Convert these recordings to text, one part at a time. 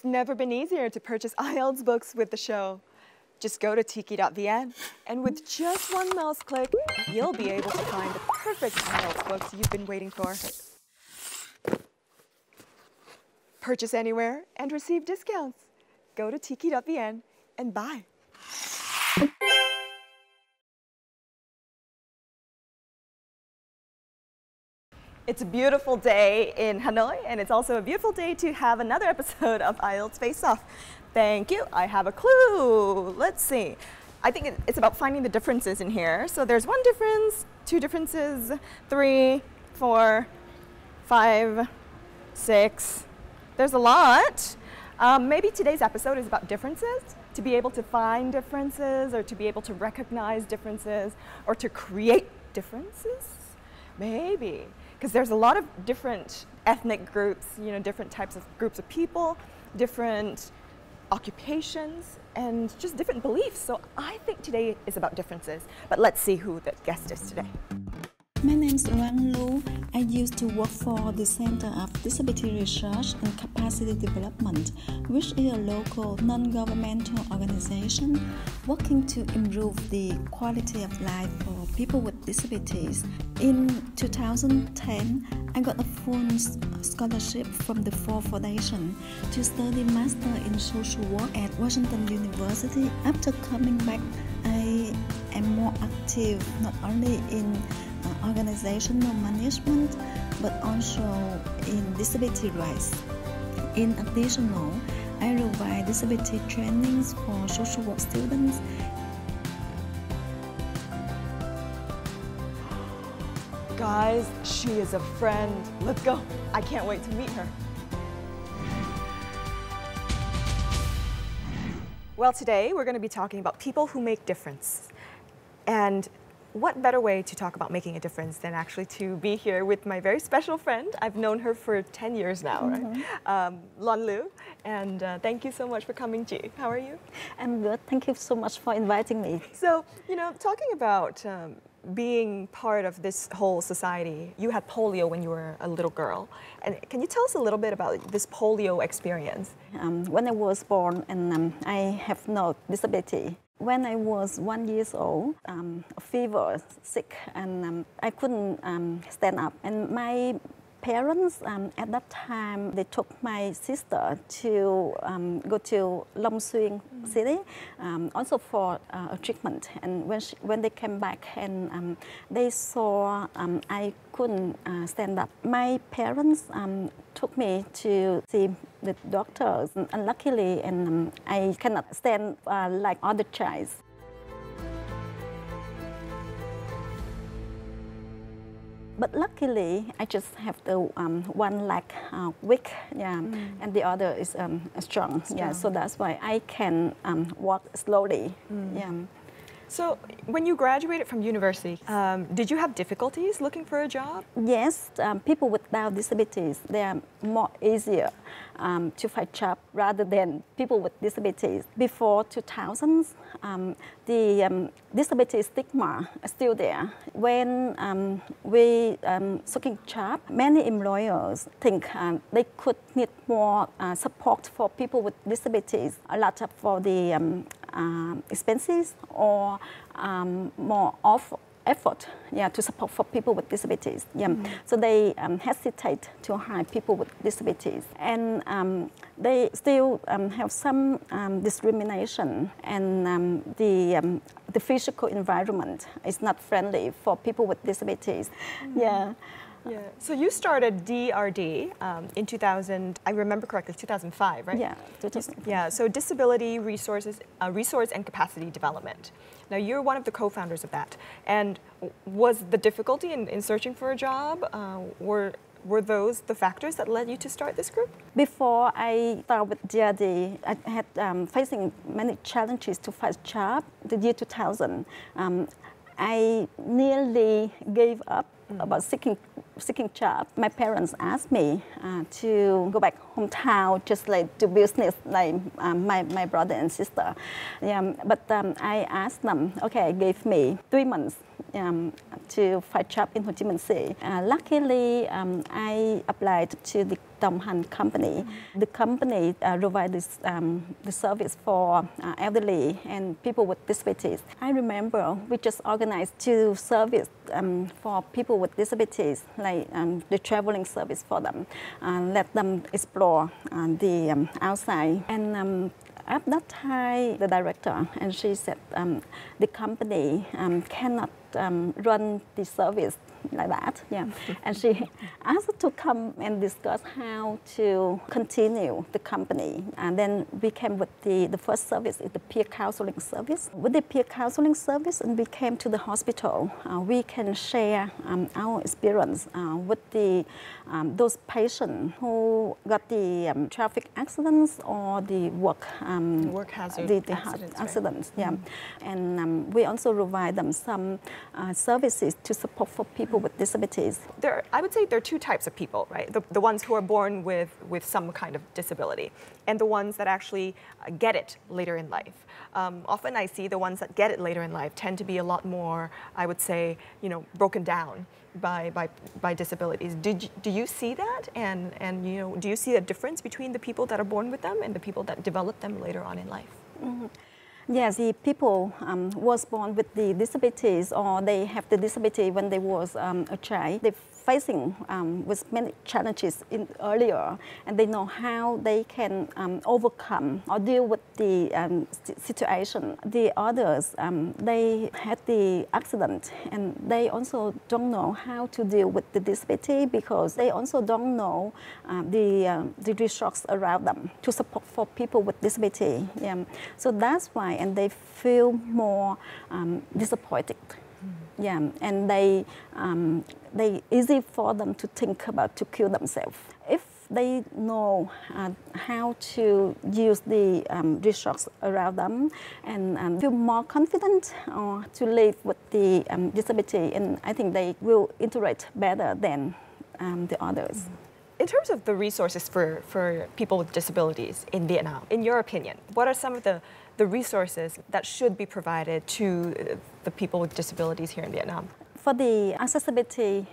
It's never been easier to purchase Ielts books with the show. Just go to tiki.vn, and with just one mouse click, you'll be able to find the perfect Ielts books you've been waiting for. Purchase anywhere and receive discounts. Go to tiki.vn and buy. It's a beautiful day in Hanoi, and it's also a beautiful day to have another episode of Ielts Face Off. Thank you. I have a clue. Let's see. I think it's about finding the differences in here. So there's one difference, two differences, 3, 4, 5, 6. There's a lot. Maybe today's episode is about differences, to be able to find differences, or to be able to recognize differences, or to create differences. Maybe. Because there's a lot of different ethnic groups, different types of groups of people, different occupations, and just different beliefs. So I think today is about differences. But let's see who the guest is today. My name is Lu. I used to work for the Center of Disability Research and Capacity Development, which is a local non-governmental organization working to improve the quality of life for people with disabilities. In 2010, I got a full scholarship from the Ford Foundation to study Master in Social Work at Washington University. After coming back, I am more active not only in organizational management, but also in disability rights. In addition, I provide disability trainings for social work students. Guys, she is a friend. Let's go. I can't wait to meet her. Well, today we're going to be talking about people who make difference. And what better way to talk about making a difference than actually to be here with my very special friend. I've known her for 10 years now, right? Lon Lu. And thank you so much for coming, Ji. How are you? I'm good. Thank you so much for inviting me. So, talking about being part of this whole society, you had polio when you were a little girl. And can you tell us a little bit about this polio experience? When I was born, and I have no disability. When I was 1 year old, fever, sick, and I couldn't stand up. And my parents, at that time, they took my sister to go to Long Xuyên city, also for a treatment. And when they came back, and they saw I couldn't stand up, my parents took me to see the doctors. And luckily, I cannot stand like other child. But luckily, I just have the one leg weak, and the other is strong. Yeah, so that's why I can walk slowly. Yeah. So, when you graduated from university, did you have difficulties looking for a job? Yes, people without disabilities, they are more easier to find job rather than people with disabilities. Before 2000s, the disability stigma is still there. When we seeking job, many employers think they could need more support for people with disabilities, a lot for the expenses or more effort to support for people with disabilities. So they hesitate to hire people with disabilities. And they still have some discrimination, and the physical environment is not friendly for people with disabilities. Yeah. So you started DRD in 2000, I remember correctly, 2005, right? Yeah, 2005. Yeah, so Disability Resource and Capacity Development. Now, you're one of the co-founders of that. And was the difficulty in searching for a job, were those the factors that led you to start this group? Before I started with DRD, I had facing many challenges to find a job. The year 2000, I nearly gave up about seeking job. My parents asked me to go back hometown, just like do business like my brother and sister. But I asked them, okay, give me 3 months to find job in Ho Chi Minh City. Luckily, I applied to the ﷺ company. The company provides the service for elderly and people with disabilities. I remember we just organized 2 service for people with disabilities, like the traveling service for them, let them explore the outside. And at that time, the director, and she said the company cannot run the service like that, and she asked us to come and discuss how to continue the company. And then we came with the first service, is the peer counseling service. With the peer counseling service, and we came to the hospital, we can share our experience with those patients who got the traffic accidents or the work hazard accidents. And we also provide them some services to support for people with disabilities. I would say there are 2 types of people, right? The ones who are born with some kind of disability, and the ones that actually get it later in life. Often I see the ones that get it later in life tend to be a lot more, I would say, broken down by disabilities. Do you see that? And do you see a difference between the people that are born with them and the people that develop them later on in life? Mm-hmm. Yes, the people was born with the disabilities, or they have the disability when they was a child. They facing with many challenges earlier, and they know how they can overcome or deal with the situation. The others, they had the accident, and they also don't know how to deal with the disability because they also don't know the resources around them to support for people with disability. So that's why, and they feel more disappointed. And they easy for them to think about to kill themselves. If they know how to use the resources around them and feel more confident to live with the disability, and I think they will interact better than the others. In terms of the resources for people with disabilities in Vietnam, in your opinion, what are some of the resources that should be provided to the people with disabilities here in Vietnam? For the accessibility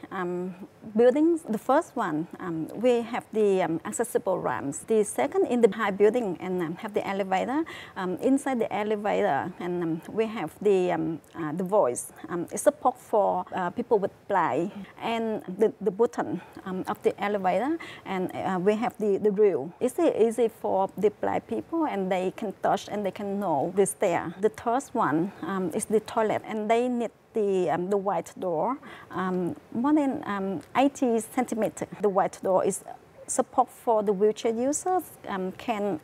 buildings, the first one, we have the accessible ramps. The second, in the high building, and have the elevator. Inside the elevator, and we have the voice. It's support for people with blind, and the button of the elevator, and we have the rail. It's easy for the blind people, and they can touch and they can know the stair. The third one is the toilet, and they need the white door, more than 80 centimeters. The white door is support for the wheelchair users, can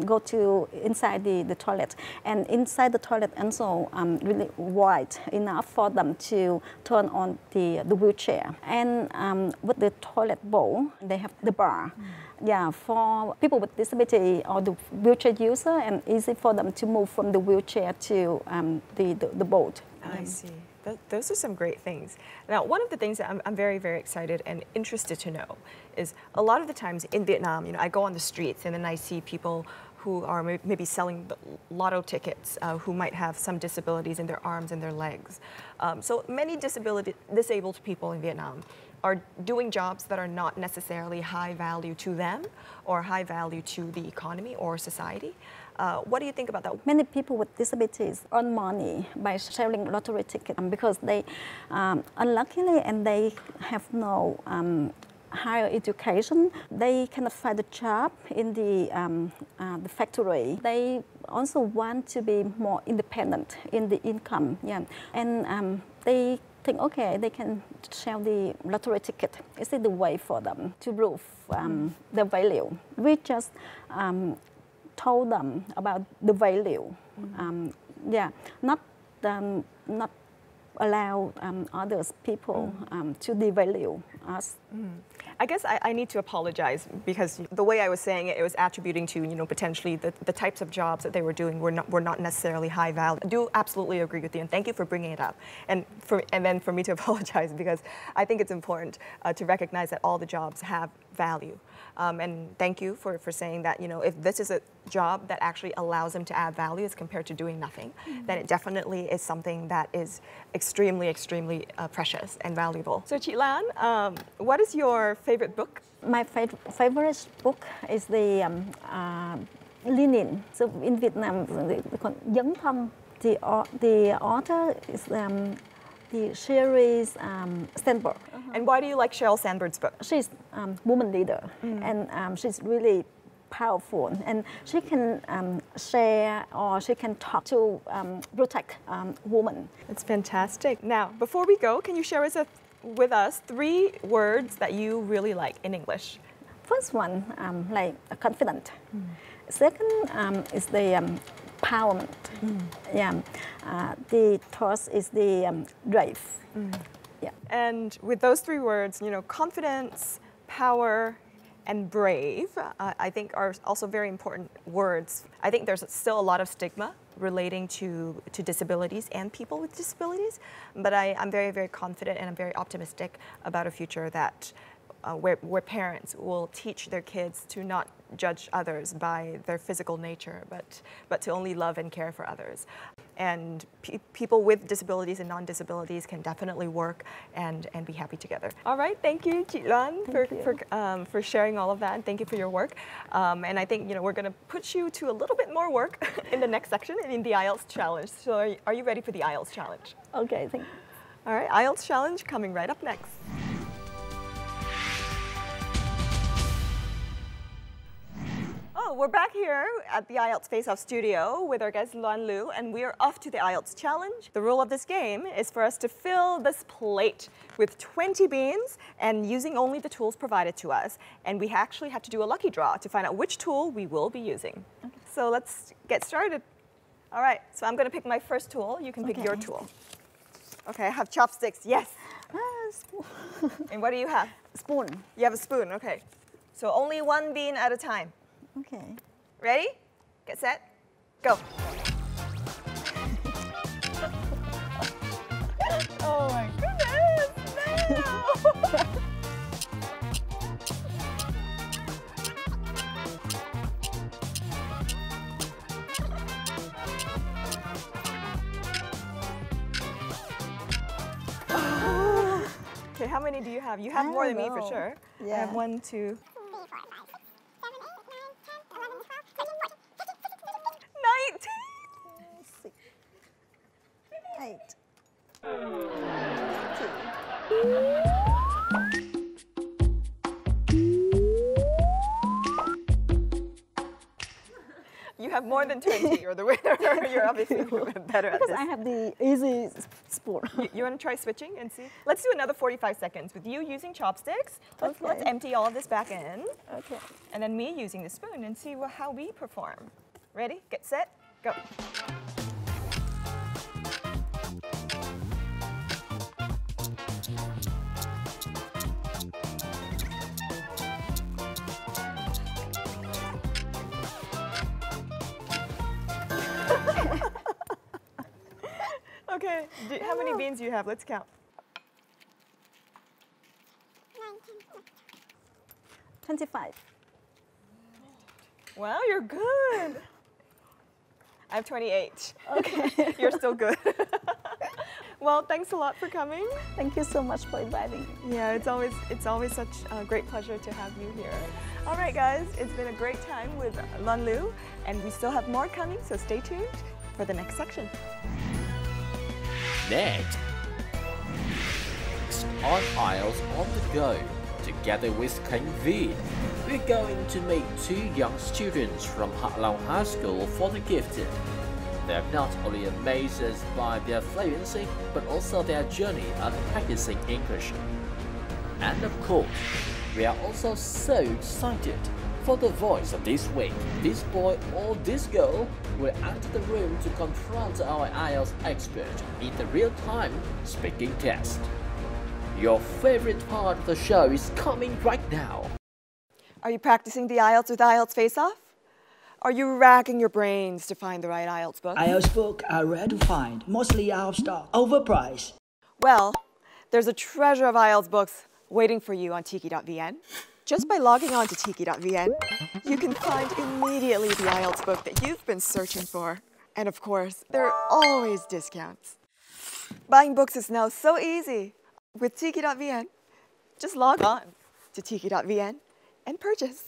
go to inside the toilet, and inside the toilet also really wide enough for them to turn on the wheelchair. And with the toilet bowl, they have the bar. For people with disability or the wheelchair user, and easy for them to move from the wheelchair to the boat. I see. Those are some great things. Now, one of the things that I'm very, very excited and interested to know is a lot of the times in Vietnam, I go on the streets and then I see people who are maybe selling lotto tickets, who might have some disabilities in their arms and their legs. So many disabled people in Vietnam are doing jobs that are not necessarily high value to them or high value to the economy or society. What do you think about that? Many people with disabilities earn money by selling lottery tickets because they, unluckily, and they have no higher education. They cannot find a job in the factory. They also want to be more independent in the income. And they think, okay, they can sell the lottery ticket. Is it the way for them to prove their value? We just told them about the value. Not allow other people to devalue us. I guess I need to apologize because the way I was saying it, it was attributing to potentially the types of jobs that they were doing were not necessarily high value. I do absolutely agree with you, and thank you for bringing it up. And then for me to apologize because I think it's important to recognize that all the jobs have value. And thank you for saying that, you know, if this is a job that actually allows them to add value as compared to doing nothing, then it definitely is something that is extremely, extremely precious and valuable. So chị Lan, what is your favorite book? My favorite book is the Lenin. So in Vietnam, they call dấn thân. The author is the Sheryl Sandberg. And why do you like Sheryl Sandberg's book? She's a woman leader, and she's really powerful, and she can share or she can talk to protect women. It's fantastic. Now, before we go, can you share with us 3 words that you really like in English? First one, like confident. Second is the empowerment. Yeah. The third is the brave. Yeah. And with those 3 words, you know, confidence, power, and brave, I think are also very important words. I think there's still a lot of stigma relating to disabilities and people with disabilities, but I'm very, very confident and I'm very optimistic about a future that where parents will teach their kids to not judge others by their physical nature, but to only love and care for others. And people with disabilities and non-disabilities can definitely work and be happy together. All right, thank you, chị Loan, for sharing all of that, and thank you for your work. And I think, you know, we're going to put you to a little bit more work in the next section in the Ielts challenge. So are you ready for the Ielts challenge? Okay, thank you. All right, Ielts challenge coming right up next. Oh, we're back here at the Ielts Face-Off studio with our guest Loan Lu, and we are off to the Ielts challenge. The rule of this game is for us to fill this plate with 20 beans and using only the tools provided to us. And we actually have to do a lucky draw to find out which tool we will be using. Okay. So let's get started. All right, so I'm going to pick my first tool. You can pick your tool. Okay, I have chopsticks, yes. Spoon. And what do you have? Spoon. You have a spoon, okay. So only 1 bean at a time. Okay. Ready? Get set, go. Oh my goodness, no! Okay, how many do you have? You have more than me for sure. Yeah. I have 1, 2, 8. You have more than 20. You're the winner. You're obviously better at this. Because I have the easy spoon. You want to try switching and see? Let's do another 45 seconds with you using chopsticks. Let's empty all of this back in. Okay. And then me using the spoon and see how we perform. Ready? Get set, go. Okay, how many beans do you have? Let's count. 25. Wow, you're good. I have 28. Okay. You're still good. Well, thanks a lot for coming. Thank you so much for inviting me. Yeah, it's always such a great pleasure to have you here. All right, guys, it's been a great time with Loan Lu, and we still have more coming, so stay tuned for the next section. Next, on Ielts on the go, together with Khánh Vi, we're going to meet 2 young students from PHÄ High School for the Gifted. They're not only amazed us by their fluency, but also their journey of practicing English. And of course, we are also so excited for the voice of this week. This boy or this girl will enter the room to confront our IELTS expert in the real-time speaking test. Your favorite part of the show is coming right now. Are you practicing the IELTS with IELTS Face-Off? Are you racking your brains to find the right IELTS book? IELTS books are rare to find, mostly out of stock, overpriced. Well, there's a treasure of IELTS books waiting for you on tiki.vn. Just by logging on to tiki.vn, you can find immediately the IELTS book that you've been searching for. And of course, there are always discounts. Buying books is now so easy. With tiki.vn, just log on to tiki.vn and purchase.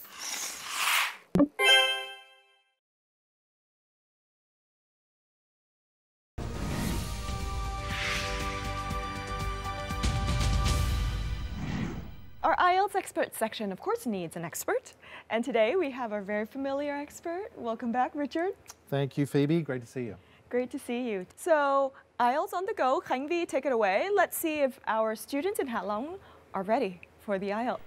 Our IELTS expert section, of course, needs an expert. And today we have our very familiar expert. Welcome back, Richard. Thank you, Phoebe. Great to see you. Great to see you. So, IELTS on the go. Khánh Vi, take it away. Let's see if our students in Hạ Long are ready for the IELTS.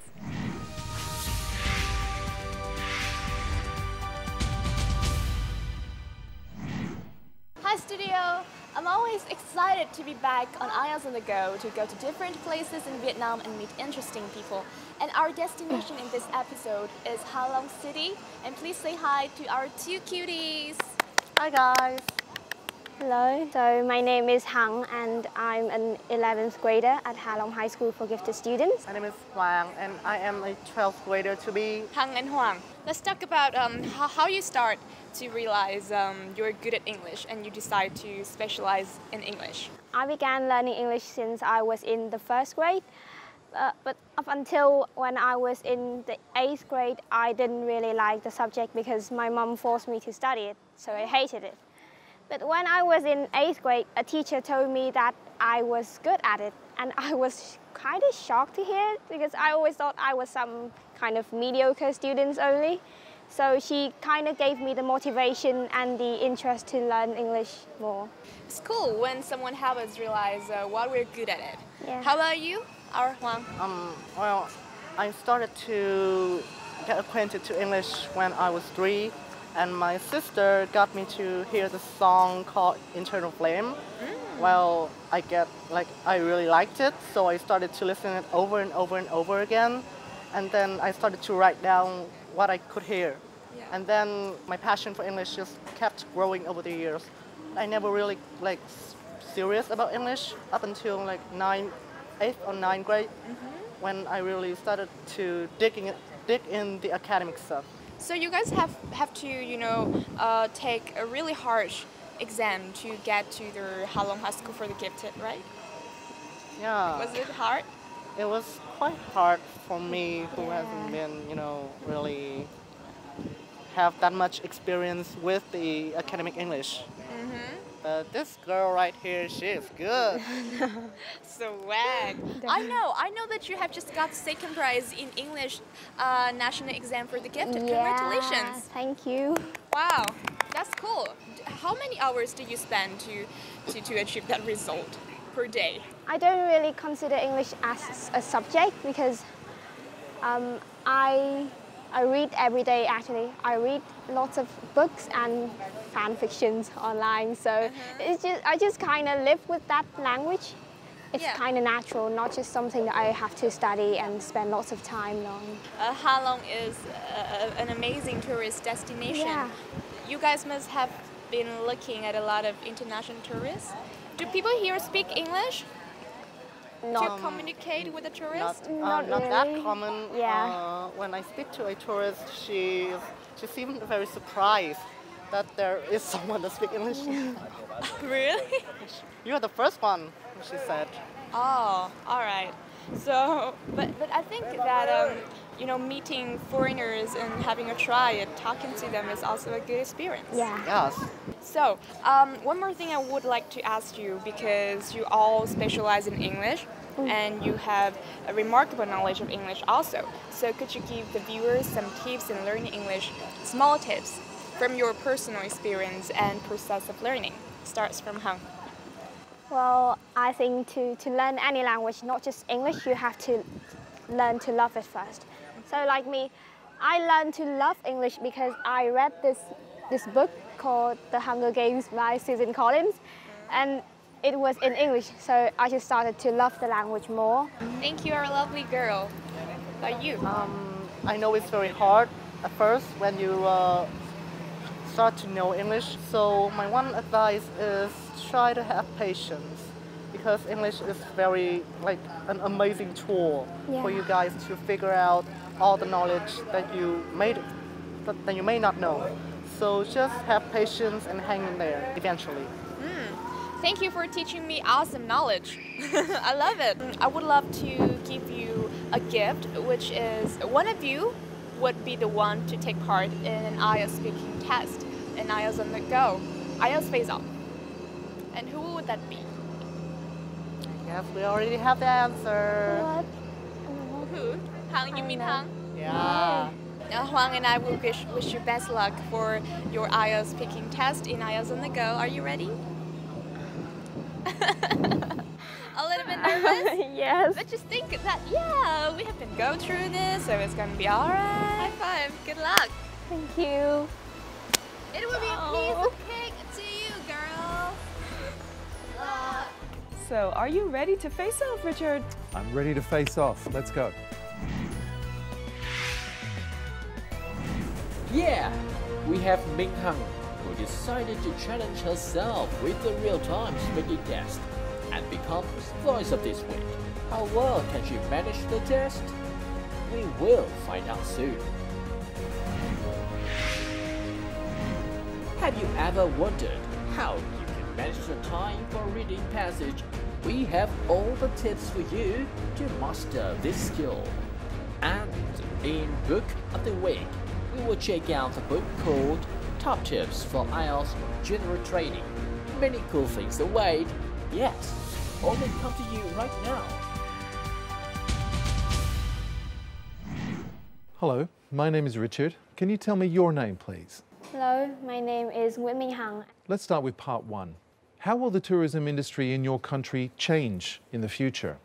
Hi studio! I'm always excited to be back on IELTS on the go to go to different places in Vietnam and meet interesting people. And our destination in this episode is Ha Long City. And please say hi to our two cuties. Hi guys. Hello, so my name is Hằng and I'm an 11th grader at Ha Long High School for Gifted Students. My name is Hoàng and I am a 12th grader to be. Hằng and Hoàng. Let's talk about how you start to realize you're good at English and you decide to specialize in English. I began learning English since I was in the 1st grade, but up until when I was in the 8th grade, I didn't really like the subject because my mom forced me to study it, so I hated it. But when I was in 8th grade, a teacher told me that I was good at it, and I was kind of shocked to hear it because I always thought I was some kind of mediocre students only. So she kind of gave me the motivation and the interest to learn English more. It's cool when someone helps us realize what we're good at it. Yeah. How about you, our Hoàng? Well, I started to get acquainted to English when I was 3, and my sister got me to hear the song called Internal Flame. Well, I really liked it, so I started to listen it over and over and over again, and then I started to write down what I could hear. Yeah. And then my passion for English just kept growing over the years. I never really serious about English up until 8th or 9th grade, when I really started to dig in the academic stuff. So you guys have to, take a really harsh exam to get to the Ha Long High School for the Gifted, right? Yeah. Was it hard? It was quite hard for me, who hasn't been, really have that much experience with the academic English. But this girl right here, she is good. Swag. I know that you have just got second prize in English national exam for the Gifted. Congratulations. Thank you. Wow, that's cool. How many hours did you spend to achieve that result per day? I don't really consider English as a subject because I read every day actually. I read lots of books and fan fictions online, so I just kind of live with that language. It's kind of natural, not just something that I have to study and spend lots of time on. Ha Long is an amazing tourist destination. Yeah. You guys must have been looking at a lot of international tourists. Do people here speak English? To communicate with a tourist? Not really. That common. Yeah. When I speak to a tourist, she seemed very surprised that there is someone that speaks English. Really? You're the first one, she said. Oh, all right. So, but I think that meeting foreigners and having a try at talking to them is also a good experience. Yeah. Yes. So, one more thing I would like to ask you, because you all specialize in English and you have a remarkable knowledge of English also. So could you give the viewers some tips in learning English, small tips from your personal experience and process of learning? Starts from Hằng. Well, I think to learn any language, not just English, you have to learn to love it first. So like me, I learned to love English because I read this book called The Hunger Games by Susan Collins, and it was in English, so I just started to love the language more. Thank you, our lovely girl. About you? I know it's very hard at first when you start to know English, so my one advice is try to have patience. because English is very like an amazing tool for you guys to figure out all the knowledge that you may not know. So just have patience and hang in there eventually. Thank you for teaching me awesome knowledge. I love it. I would love to give you a gift, which is one of you would be the one to take part in an IELTS speaking test in IELTS on the go, IELTS Face Off. And who would that be? Yes, we already have the answer. What? Who? Hang, you mean Hang? Yeah. Huang and I will wish you best luck for your IELTS speaking test in IELTS on the go. Are you ready? A little bit nervous? Yes. But just think that, yeah, we have been going through this, so it's going to be all right. High five. Good luck. Thank you. It will be a piece of cake to you, girl. So, are you ready to face off, Richard? I'm ready to face off. Let's go. Yeah, we have Minh Hằng, who decided to challenge herself with the real-time speaking test and becomes voice of this week. How well can she manage the test? We will find out soon. Have you ever wondered how you can manage the time for reading passage? We have all the tips for you to master this skill. And in Book of the Week, we will check out a book called Top Tips for IELTS General Training. Many cool things await. Yes, all will come to you right now. Hello, my name is Richard. Can you tell me your name, please? Hello, my name is Nguyễn. Let's start with part one. How will the tourism industry in your country change in the future?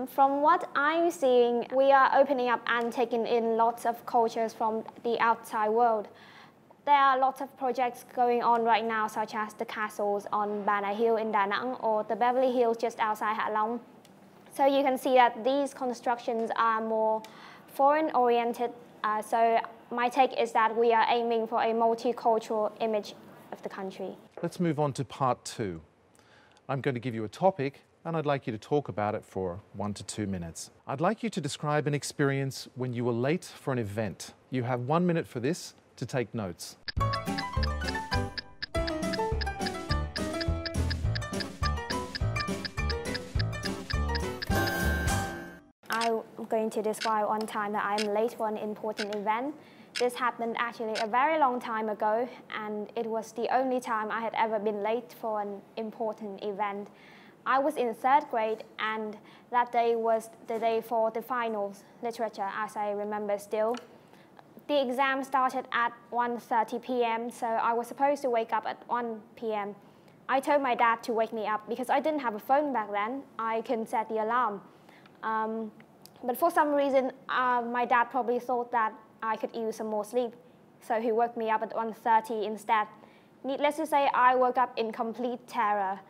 From what I'm seeing, we are opening up and taking in lots of cultures from the outside world. There are lots of projects going on right now, such as the castles on Bà Nà Hills in Đà Nẵng or the Beverly Hills just outside Hạ Long. So you can see that these constructions are more foreign-oriented. So my take is that we are aiming for a multicultural image of the country. Let's move on to part two. I'm going to give you a topic and I'd like you to talk about it for 1 to 2 minutes. I'd like you to describe an experience when you were late for an event. You have 1 minute for this to take notes. I'm going to describe one time that I'm late for an important event. This happened actually a very long time ago, and it was the only time I had ever been late for an important event. I was in 3rd grade, and that day was the day for the finals, literature, as I remember still. The exam started at 1:30 p.m., so I was supposed to wake up at 1 p.m. I told my dad to wake me up because I didn't have a phone back then. I couldn't set the alarm. But for some reason, my dad probably thought that I could use some more sleep, so he woke me up at 1:30 instead. Needless to say, I woke up in complete terror.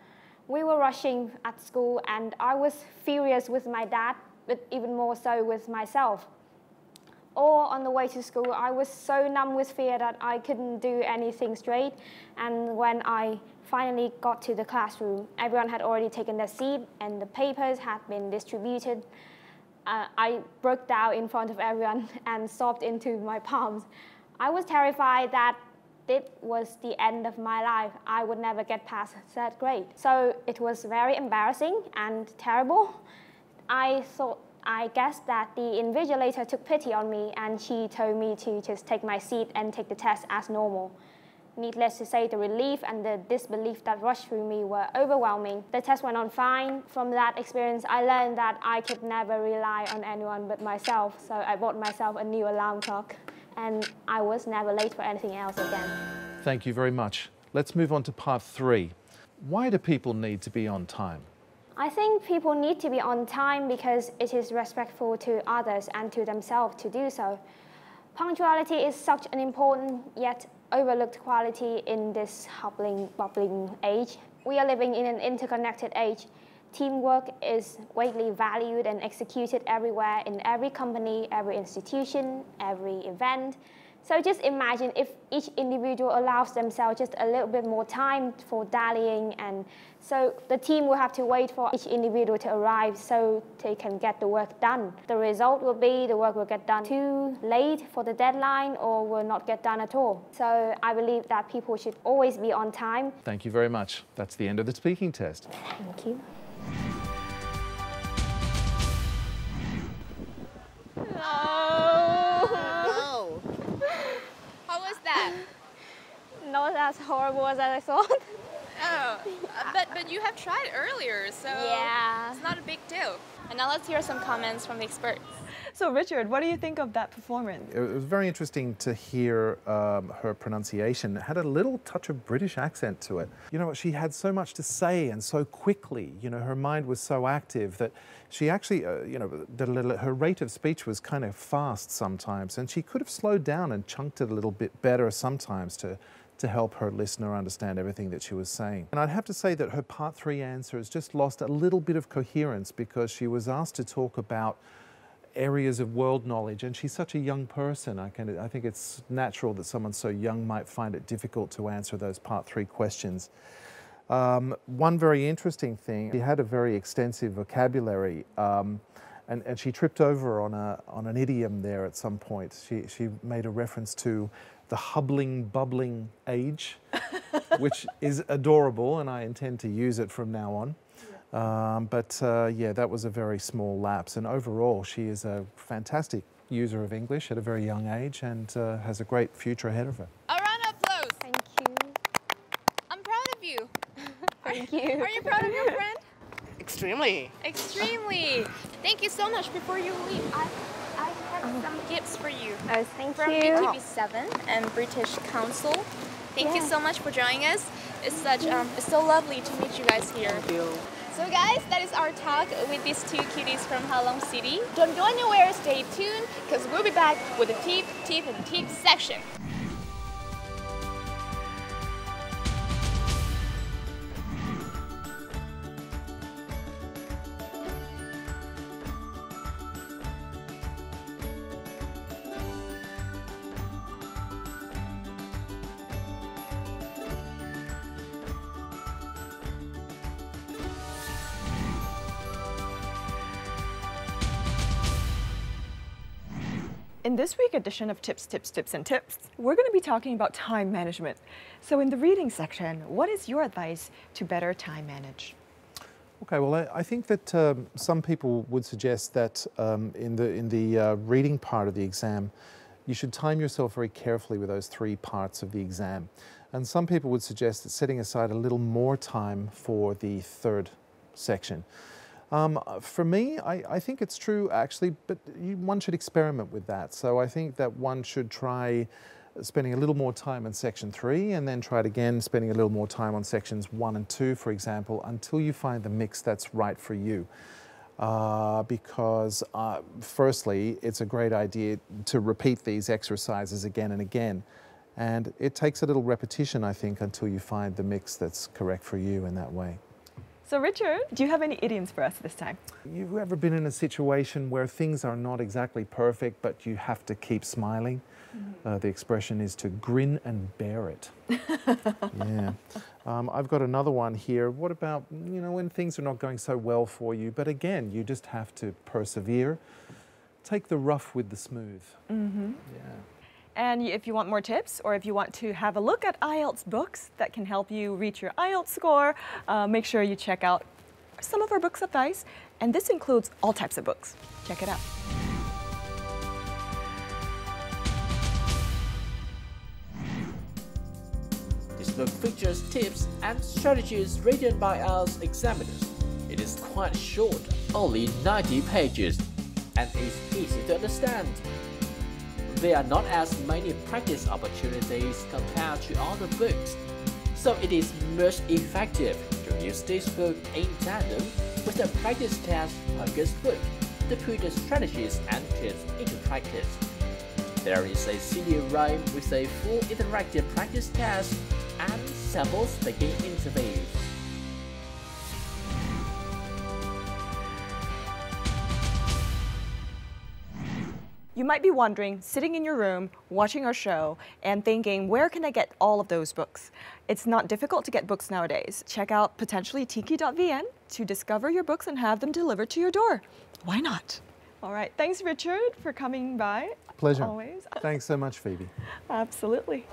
We were rushing at school, and I was furious with my dad, but even more so with myself. Or on the way to school, I was so numb with fear that I couldn't do anything straight. And when I finally got to the classroom, everyone had already taken their seat, and the papers had been distributed. I broke down in front of everyone and sobbed into my palms. I was terrified that it was the end of my life. I would never get past 3rd grade. So it was very embarrassing and terrible. I guess that the invigilator took pity on me, and she told me to just take my seat and take the test as normal. Needless to say, the relief and the disbelief that rushed through me were overwhelming. The test went on fine. From that experience, I learned that I could never rely on anyone but myself. So I bought myself a new alarm clock, and I was never late for anything else again. Thank you very much. Let's move on to part 3. Why do people need to be on time? I think people need to be on time because it is respectful to others and to themselves to do so. Punctuality is such an important yet overlooked quality in this bubbling age. We are living in an interconnected age. Teamwork is widely valued and executed everywhere in every company, every institution, every event. So just imagine if each individual allows themselves just a little bit more time for dallying, and so the team will have to wait for each individual to arrive so they can get the work done. The result will be the work will get done too late for the deadline or will not get done at all. So I believe that people should always be on time. Thank you very much. That's the end of the speaking test. Thank you. Oh. How was that? Not as horrible as I thought. Oh, but you have tried earlier, so Yeah. it's not a big deal. And now let's hear some comments from the experts. So Richard, what do you think of that performance? It was very interesting to hear her pronunciation. It had a little touch of British accent to it. You know, she had so much to say and so quickly. You know, her mind was so active that she actually, you know, her rate of speech was kind of fast sometimes, and she could have slowed down and chunked it a little bit better sometimes to help her listener understand everything that she was saying. And I'd have to say that her part 3 answer has just lost a little bit of coherence because she was asked to talk about areas of world knowledge, and she's such a young person. I think it's natural that someone so young might find it difficult to answer those part 3 questions. One very interesting thing, she had a very extensive vocabulary, and she tripped over on an idiom there at some point. She made a reference to the hubbling, bubbling age, which is adorable, and I intend to use it from now on. Yeah, that was a very small lapse, and overall she is a fantastic user of English at a very young age and has a great future ahead of her. A round of applause. Thank you. I'm proud of you. Thank you. Are you proud of your friend? Extremely. Extremely. Thank you so much. Before you leave, I have some gifts for you. Oh, thank From you. BTV7 and British Council. Thank you Yeah. so much for joining us. It's so lovely to meet you guys here. Thank you. So guys, that is our talk with these 2 cuties from Halong City. Don't go anywhere, stay tuned, because we'll be back with the tip and tip section. In this week's edition of Tips, and Tips, we're going to be talking about time management. So in the reading section, what is your advice to better time manage? Okay, well, I think that some people would suggest that in the reading part of the exam, you should time yourself very carefully with those 3 parts of the exam. And some people would suggest that setting aside a little more time for the 3rd section. For me, I think it's true actually, but one should experiment with that. So I think that one should try spending a little more time on section 3 and then try it again, spending a little more time on sections 1 and 2, for example, until you find the mix that's right for you. Because firstly, it's a great idea to repeat these exercises again and again. And it takes a little repetition, I think, until you find the mix that's correct for you in that way. So Richard, do you have any idioms for us this time? You've ever been in a situation where things are not exactly perfect, but you have to keep smiling? The expression is to grin and bear it. Yeah. I've got another one here. What about, you know, when things are not going so well for you, but again, you just have to persevere. Take the rough with the smooth. Yeah. And if you want more tips, or if you want to have a look at IELTS books that can help you reach your IELTS score, make sure you check out some of our books advice. And this includes all types of books. Check it out. This book features tips and strategies written by us examiners. It is quite short, only 90 pages, and is easy to understand. There are not as many practice opportunities compared to other books, so it is much effective to use this book in tandem with a practice test focused book to put the strategies and tips into practice. There is a CD-ROM with a full interactive practice test and sample speaking interviews. You might be wondering, sitting in your room, watching our show, and thinking, where can I get all of those books? It's not difficult to get books nowadays. Check out potentially tiki.vn to discover your books and have them delivered to your door. Why not? All right, thanks Richard for coming by. Pleasure. Always. Thanks so much, Phoebe. Absolutely.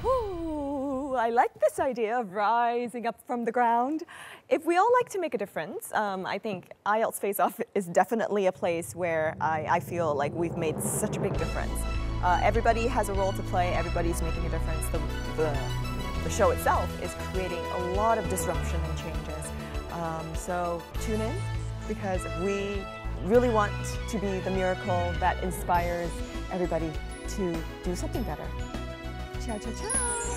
Ooh, I like this idea of rising up from the ground. If we all like to make a difference, I think IELTS Face Off is definitely a place where I feel like we've made such a big difference. Everybody has a role to play, everybody's making a difference. The show itself is creating a lot of disruption and changes. So tune in, because we really want to be the miracle that inspires everybody to do something better. Ciao, ciao, ciao.